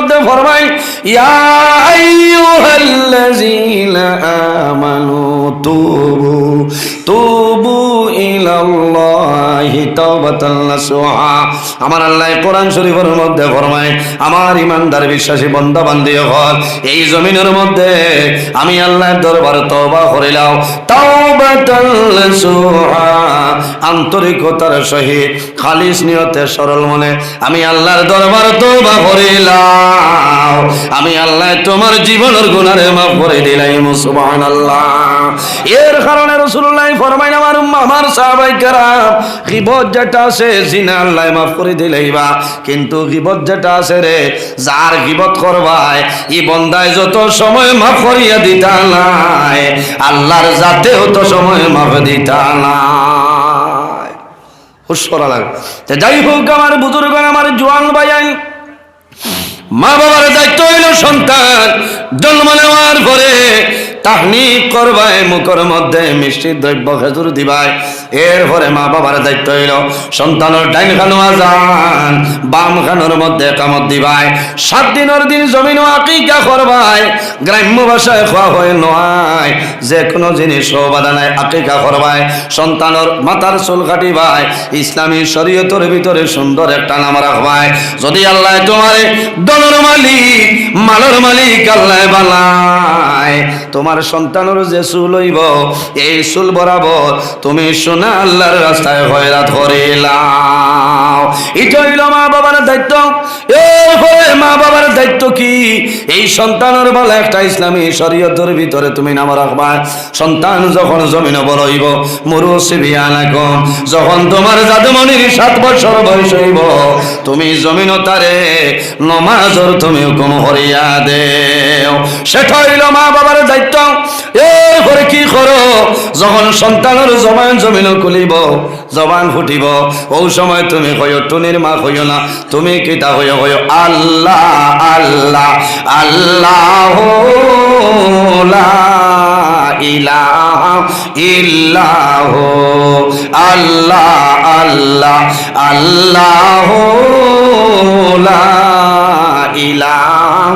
মধ্যে ফরমায় ইয়া আইয়ুহাল্লাযীনা আমানু তুবু ইলাল্লাহি তাওবাতান নাসুহা। আমার আল্লাহ কোরআন শরীফের মধ্যে ফরমায় আমার ইমানদার বিশ্বাসী বান্দা বান্দি হল এই জমিনের মধ্যে আমি আল্লাহর দরবারে তওবা করিলাম, তাওবাতান নাসুহা, আন্তরিকতার সহিত খালিস নিয়তে সরল মনে আমি আল্লাহর দরবারে তওবা করিলাম, আমি আল্লাহ তোমার জীবনের গুনাহে মাফ করে দিলাম। সুবহানাল্লাহ। এর কারণে রাসূলুল্লাহ ফরমায় আমার সাহাবায়ে কেরাম গীবত যেটা আছে জিনা আল্লাহ মাফ করে দিলাইবা, কিন্তু গীবত যেটা আছে রে যার গীবত করবাই এই বন্দায় যত সময় মাফ করিয়া দিতা নাই আল্লাহর জাতেও তো সময় মাফ দিতা নাই। হুশ করা লাগে। যাই হোক আমার বুজুর্গ আমার জোয়ান ভাইয়ান, মা বাবার দায়িত্ব হইল সন্তান জন্ম নেওয়ার পরে তাহনিক করবাই, মুখের মধ্যে মিষ্টি দ্রব্য খেজুর দিবাই। এরপরে মা বাবার দায়িত্ব হইল সন্তানের ডাইন খানো আজান বাম খানোর মধ্যে কামত দিবাই। 7 দিনের দিন জমিন আকিকা করবাই। গ্রাম্য ভাষায় খাওয়া হয় নয় যে কোনো জিনিস বাধা নাই আকিকা করবাই। সন্তানের মাথার চুল কাটিবাই, ইসলামী শরীয়তের ভিতরে সুন্দর একটা নাম রাখবাই। যদি আল্লাহ তোমারে দলের মালিক মালের মালিক আল্লাহ বানায়, তোমার সন্তানের যে চুল হইব এই চুল বরাবর তুমি সোনা আল্লাহর রাস্তায় খয়রাত করিলাও। এটা হইল মা বাবার দায়িত্ব। এরপরে মা বাবার দায়িত্ব কি? এই সন্তানের বলে একটা ইসলামী শরীয়তের ভিতরে তুমি নাম রাখবা। সন্তান যখন জমিন বড় হইব মুরুসিবিয়ানাকুম, যখন তোমার জাদুমণির 7 বছর বয়স হইব তুমি জমিন তারে নমাজর তুমি হুকুম করিয়া দেও। সেটা হইল মা বাবার দায়িত্ব। এরপরে কি করো? যখন সন্তানের জমিন খুলিব জবান ফুটিব ওই সময় তুমি কইও টুনির মা কইও না, তুমি কিতা কইও আল্লাহ আল্লাহ আল্লাহ লা ইলাহা ইল্লাহু আল্লাহ আল্লাহ আল্লাহ লা ইলাহা।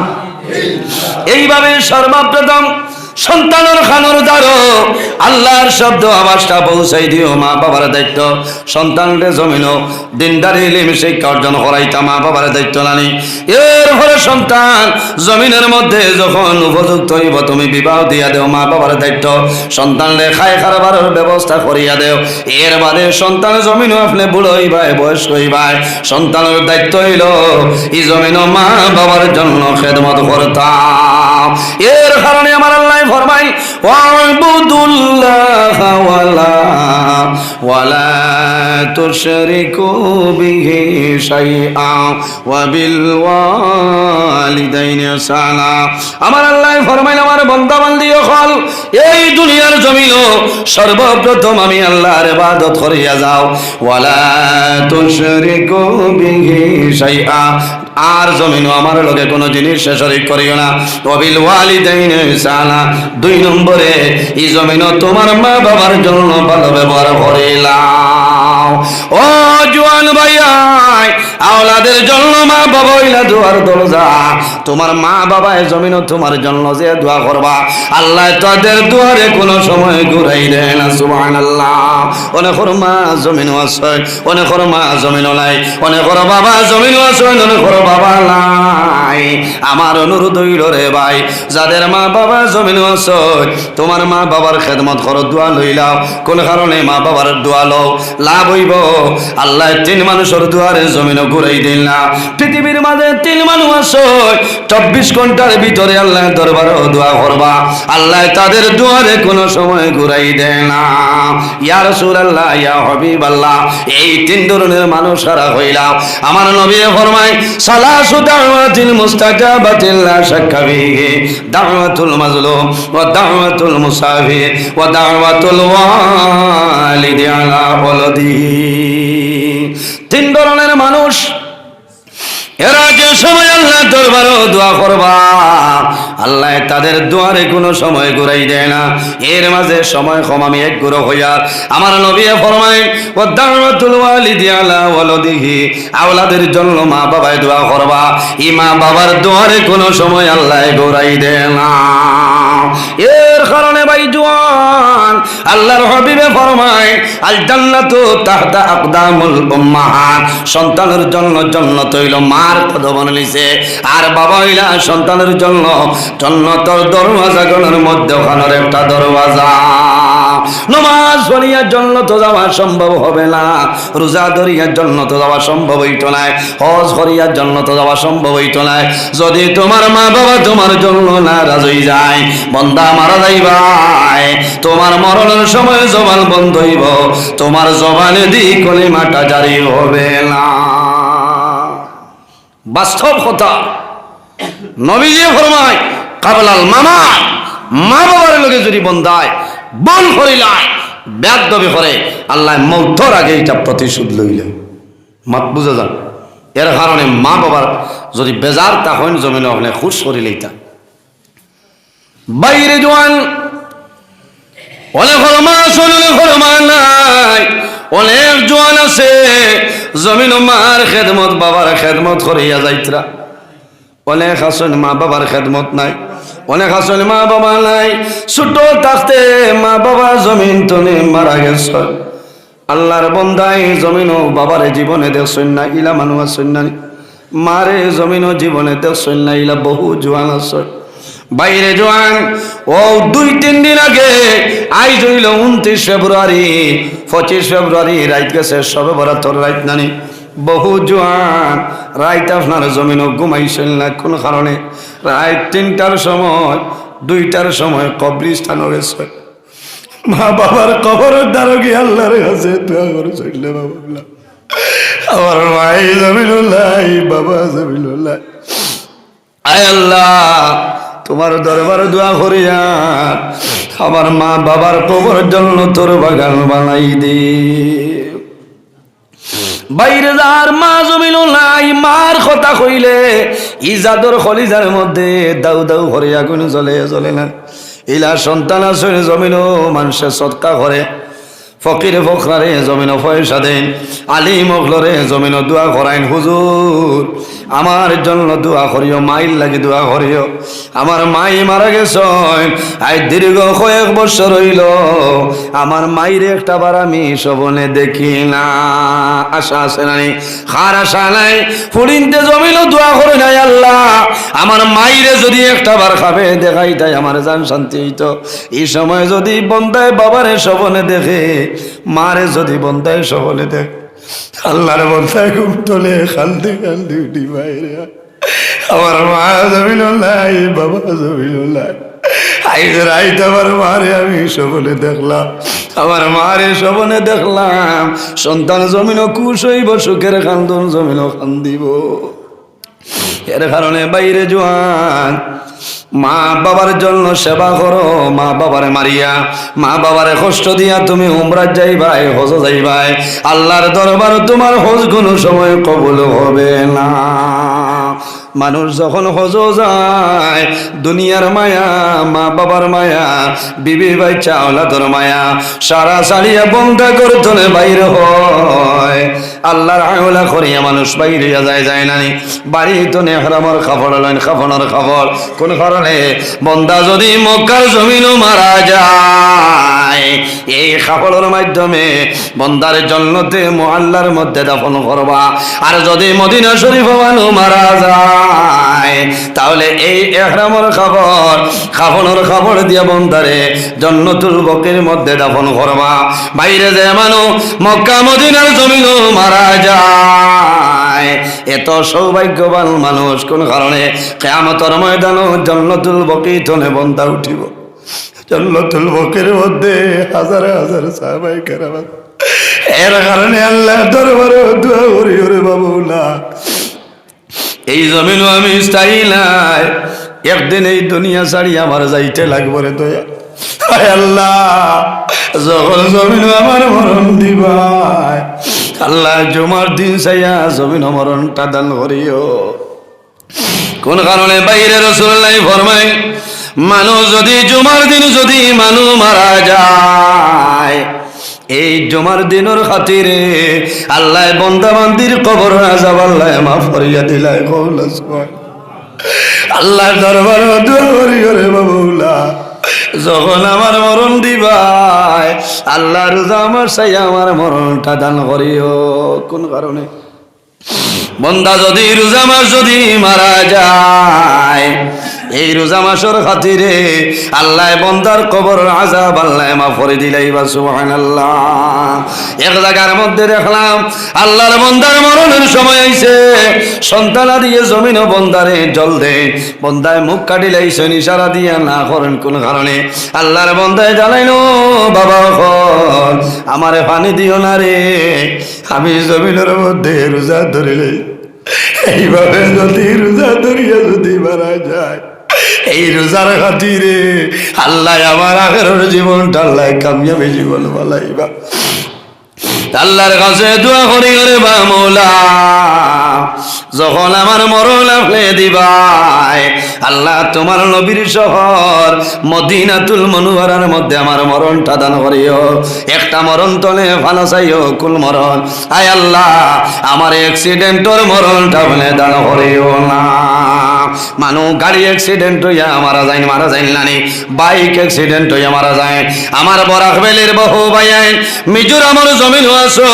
এইভাবে সর্বপ্রথম সন্তানের খানোর দ্বারো আল্লাহর শব্দ আওয়াজটা পৌঁছাই দিও। মা বাবার দায়িত্ব সন্তানকে জমিন দিনদারি ইলম শিক্ষা অর্জন করাইতা মা বাবার দায়িত্ব নানি। এরপরে সন্তান জমিনের মধ্যে যখন উপযুক্ত হইব তুমি বিবাহ দিয়া দেও মা বাবার দায়িত্ব। সন্তানরে খায় খারবারের ব্যবস্থা করিয়া দেও। এর বাদে সন্তান জমিন আপনি বুড়ো হইবাই বয়স্ক হইবাই সন্তানের দায়িত্ব হইল এই জমিন মা বাবার জন্য খেদমত করতাম। এর কারণে আমার আল্লাহ ফরমাই ওয়াবুদুল্লাহ ওয়ালা তুশরিকু বিহি শাইআ ওয়া বিল ওয়ালিদাইনি ইহসানা। আমার আল্লাহ ফরমাইল আমার বান্দা বান্দি হল এই দুনিয়ার জমিন সর্বপ্রথম আমি আল্লাহর ইবাদত করিয়া যাও। ওয়ালা তুশরিকু বিহি শাইআ, আর জমিন আমার লগে কোনো জিনিস শরীক করিও না। ওয়া বিল ওয়ালিদাইনি ইহসানা, 2 নম্বরে এই জমিন তোমার মা বাবার জন্য ভালো ব্যবহার করিলাম। ও জওয়ান ভাইয়া, আওলাদের জন্য মা বাবা হইলা দুয়ার দরজা। তোমার মা বাবা জমিন তোমার জন্য যে দোয়া করবা আল্লাহ তাদের দুয়ারে কোনো সময় ঘুরাই দেয় না। সুবহানাল্লাহ। অনেকের মা জমিন আছে, অনেকের মা জমিন নাই, অনেকের বাবা জমিন আছে, অনেকের বাবা নাই। আমার অনুরোধ হইল রে ভাই, যাদের মা বাবা জমিন আছে তোমার মা বাবার খেদমত করো, দোয়া লইলাও। কোন কারণে মা বাবার দোয়া লও, লাভ হইব। আল্লাহ 3 মানুষের দুয়ারে জমিন ঘুরাই দিল না। পৃথিবীর মাঝে 3 মানুষ আছে 24 ঘন্টার ভিতরে আল্লাহ দরবারে দোয়া করবা আল্লাহ তাদের দুয়ারে কোনো সময় ঘুরাই দেয় না। ইয়া রাসূলুল্লাহ ইয়া হাবিবাল্লাহ, এই 3 ধরনের মানুষ সারা হইলাম। আমার নবী ফরমায় সালাসু দাওয়াতিল মুস্তাজাবাতিল লা শাক্কা ফিহি দাওয়াতুল মাজলুম ওয়া দাওয়াতুল মুসাফির ওয়া দাওয়াতুল ওয়ালিদি আলা ওয়ালাদিহি। 3 ধরনের মানুষ এরা যে সময় আল্লাহ দরবারে দোয়া করবা আল্লাহ তাদের দুয়ারে কোনো সময় ঘুরাই দেয় না। এর মাঝে সময় কম আমি এক গুরু হইয়া আমার নবী ফরমায় ও দাওয়াতুল ওয়ালিদি আলা ওয়ালাদিহি, আওলাদের জন্য মা বাবায় দোয়া করবা। এই মা বাবার দুয়ারে কোনো সময় আল্লাহ ঘুরাই দেয় না। এর কারণে ভাই জওয়ান আল্লাহর হাবিবে ফরমায় আল জান্নাতু তাহতা আকদামুল উম্মাহাত, সন্তানের জন্য জান্নাত হইল মার কদমের নিচে, আর বাবা হইলা সন্তানের জন্য জান্নাতের দরওয়াজাগুলোর মধ্যে ওখানের একটা দরওয়াজা। নামাজ পড়িয়া জান্নাত যাওয়া সম্ভব হবে না, রোজা ধরিয়া জান্নাত যাওয়া সম্ভব হইত না, হজ করিয়া জান্নাত যাওয়া সম্ভব হইত না যদি তোমার মা বাবা তোমার জন্য নারাজ হয়ে যায়। বান্দা মারা যাইবাই, তোমার মরণের সময় জবান বন্ধ হইব, তোমার জবানে দি কলিমাটা জারি হবে না। বাস্তব কথা। নবীজি ফরমায় কাবলাল মামা, মা বাবার লোকে যদি বন্ধায় বন করিলায় বেয়াদবি করে আল্লাহ মৌতর আগে এটা প্রতিশোধ লইল। মাত বুঝা যান। এর কারণে মা বাবার যদি বেজার তখন জমিনে ওখানে খুশ করিলেই তা বাইরে জোয়ান অনেক ফরমা শোনে ফরমা নাই, অনেক জোয়ান আছে জমিন মার খেদমত বাবার খেদমত করিয়া যাইতরা। অনেক আসেন মা বাবার খেদমত নাই, অনেক আসেন মা বাবা নাই, ছোট থাকতে মা বাবা জমিন তনে মারা গেছে। আল্লাহর বন্দাই জমিন বাবারে জীবনে দেখছেন না, ইলা মানুষ আছেন না। মারে জমিন জীবনে দেখছেন না, ইলা বহু জোয়ান আছে। বাইরে জোয়ান ও 2-3 দিন আগে আইজ হইল 29 ফেব্রুয়ারি, 25 ফেব্রুয়ারি রাইত গেছে সবে বরাতর রাইত নানি। বহু জোয়ান রাইত আপনার জমিন ঘুমাইছেন না কোন কারণে, রাইত 3টার সময় 2টার সময় কবরস্থান গেছে। মা বাবার কবরের দ্বারা গিয়ে আল্লাহর কাছে দোয়া করেছিল, বাবা আমার মাই জমিনুল্লাহ, বাবা জমিনুল্লাহ, আয় আল্লাহ তোমার দরবারে দোয়া করিয়া আমার মা বাবার কবরের জন্য তোর বাগান বানাই দে। বাইরে যার মা জমিন নাই, মার কথা কইলে ইজাদর খলিজার মধ্যে দাউ দাউ করে আগুন জ্বলে না। ইলা সন্তান আছে জমিন মানুষের সৎকা করে, ফকিরে ফখরারে জমিন পয়সা দেন, আলিম অগলরে জমিন দোয়া করাইন, হুজুর আমার জন্য দোয়া করিও, মাইল লাগে দোয়া করিও। আমার মাই মারা গেছে আই দীর্ঘ কয়েক বছর হইল, আমার মাইরে একটা বার আমি সবনে দেখি না। আশা আছে নাই? খার আশা নাই? ফুড়িনতে জমিন দোয়া করে নাই আল্লাহ আমার মাইরে যদি একটা বার খাবে দেখাই তাই আমার জান শান্তি হইতো। এই সময় যদি বন্দায় বাবারে সবনে দেখে, মারে যদি বন্দায় সবনে দেখ, আল্লাহর বন্দায় ঘুম তোলে খালতে খালতে উঠি বাইরে। আমার মা জমিন নাই, বাবা জমিন নাই, আইজ রাইত আমার মারে আমি সবনে দেখলাম, আমার মারে সবনে দেখলাম। সন্তান জমিন খুশ হইব, সুখের খান্দন জমিন খান্দিব। এর কারণে বাইরে জোয়ান মা বাবার জন্য সেবা করো। মা বাবারে মারিয়া, মা বাবারে কষ্ট দিয়া তুমি উমরাত যাইবাই, হজ যাইবাই, আল্লাহর দরবার তোমার হজ কোনো সময় কবুল হবে না। মানুষ যখন হজ যায় দুনিয়ার মায়া, মা বাবার মায়া, বিবি বাচ্চা আওলাদর মায়া সারা সারিয়া বন্ধা করতনে বাইর হয়। আল্লাহর আওলা করিয়া মানুষ বাইরে যায় নানি বাড়ি তো নেহরামর খাফড় লইন, খাফনের খাফড় কোন কারণে বন্দা যদি মক্কার জমিনও মারা যায়, এই খাফড়ের মাধ্যমে বন্দার জন্নতে মুআল্লার মধ্যে দাফন করবা। আর যদি মদিনা শরীফ মানুষ মারা যায় তাহলে এই ইহরামের খাবার, খাফনের খাবার দিয়া বন্দারে জান্নাতুল বাকির মধ্যে দাফন করবা। বাইরে যে মানুষ মক্কা মদিনার জমিনও মারা যায়, এত সৌভাগ্যবান মানুষ কোন কারণে কিয়ামতের ময়দানে জান্নাতুল বাকি তনে বন্দা উঠিব। জান্নাতুল বাকির মধ্যে হাজারে হাজার সাহাবায়ে কেরাম, এর কারণে আল্লাহ দরবারে দোয়া করি, ওরে বাবুলা এই জমিন আমি স্থায়ী নাই, একদিন এই দুনিয়া ছাড়ি আমার যাইতে লাগবে রে দয়া। আল্লাহ যখন জমিন আমার মরণ দিবাই, আল্লাহ জুমার দিন চাইয়া জমিন মরণটা দান করিও। কোন কারণে বাইরে রাসূলুল্লাহ ফরমায় মানুষ যদি জুমার দিন যদি মানুষ মারা যায়, এই জুমার দিনের খাতিরে আল্লাহ বান্দা বান্দির কবর আযাব আল্লাহ মাফ করিয়া দিলাই। কওলা সুবহান আল্লাহ দরবার দোয়া করি রে বাবুলা, যখন আমার মরণ দিবাই আল্লাহ রোজা আমার চাই আমার মরণটা দান করিও। কোন কারণে বন্দা যদি রোজা মাস যদি মারা যায়, এই রোজা মাসের খাতিরে আল্লাহ বন্দার কবর আযাব আল্লাহ মাফ করে দিলাই। বা সুবহানাল্লাহ। এক জায়গার মধ্যে দেখলাম আল্লাহর বন্দার মরণের সময় আইছে, সন্তানা দিয়ে জমিন বন্দারে জল দে, বন্দায় মুখ কাটিলাইছেন ইশারা দিয়ে না করেন কোন কারণে। আল্লাহর বন্দায় জানাইলো বাবা হল আমারে পানি দিও না রে, আমি জমিনের মধ্যে রোজা ধরিলে, এইভাবে যদি রোজা ধরিয়া যদি মারা যায়, এই রোজার খাতিরে আল্লাহ আমার আগের জীবনটা আল্লাহ কামিয়াবি জীবন বানাইবা। আল্লাহর কাছে দোয়া করি রে বা মৌলা, যখন আমার মরণ আপনি দিবাই আল্লাহ তোমার নবীর শহর মদিনাতুল মুনাওয়ারার মধ্যে আমার মরণটা দান করিও। একটা মরণ তলে ভালো চাইও কুল মরণ, আয় আল্লাহ আমার অ্যাক্সিডেন্টর মরণটা আপনি দান করিও না। মানুষ গাড়ি অ্যাক্সিডেন্ট হইয়া মারা যায়, মারা যায় না নি, বাইক অ্যাক্সিডেন্ট হইয়া মারা যায়। আমার বরাক ভ্যালির বহু ভাইয়াই মিজোরামের জমিন আছে,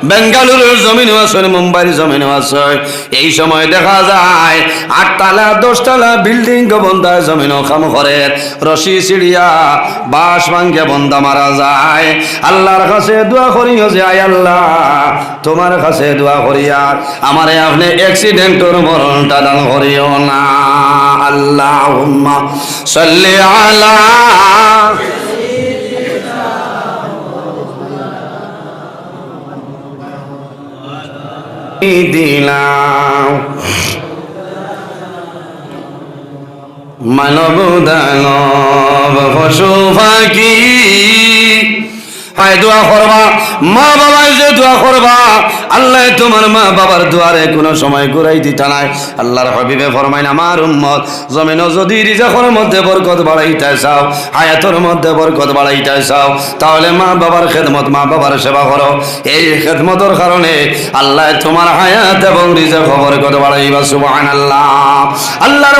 বেঙ্গালুরুর জমিন আছে, মুম্বাইয়ের জমিন আছে। এই সময় দেখা যায় 8 তলা 10 তলা বিল্ডিং বন্ধা জমিন খাম করে রশি সিঁড়িয়া বাঁশ ভাঙ্গে বন্ধা মারা যায়। আল্লাহর কাছে দোয়া করিও যে আয় আল্লাহ তোমার কাছে দোয়া করিয়া আমারে আপনি অ্যাক্সিডেন্টর মরণটা দান করিও না। আল্লাহুম্মা সাল্লি আলা দিলাম মানব দানব পশু পাখি, আয় দোয়া করবা মা বাবাই যে দোয়া করবা আল্লাহ তোমার মা বাবার দুয়ারে কোনো সময় ঘুরাই দিতা নাই। আল্লাহর হাবিবে ফরমাইন আমার উম্মত জমিন যদি রিজকের মধ্যে বরকত বাড়াইতে চাও, হায়াতের মধ্যে বরকত বাড়াইতে চাও, তাহলে মা বাবার খেদমত মা বাবার সেবা করো। এই খেদমতের কারণে আল্লাহ তোমার হায়াত এবং রিজক বরকত বাড়াইবা। সুবহানাল্লাহ। আল্লাহর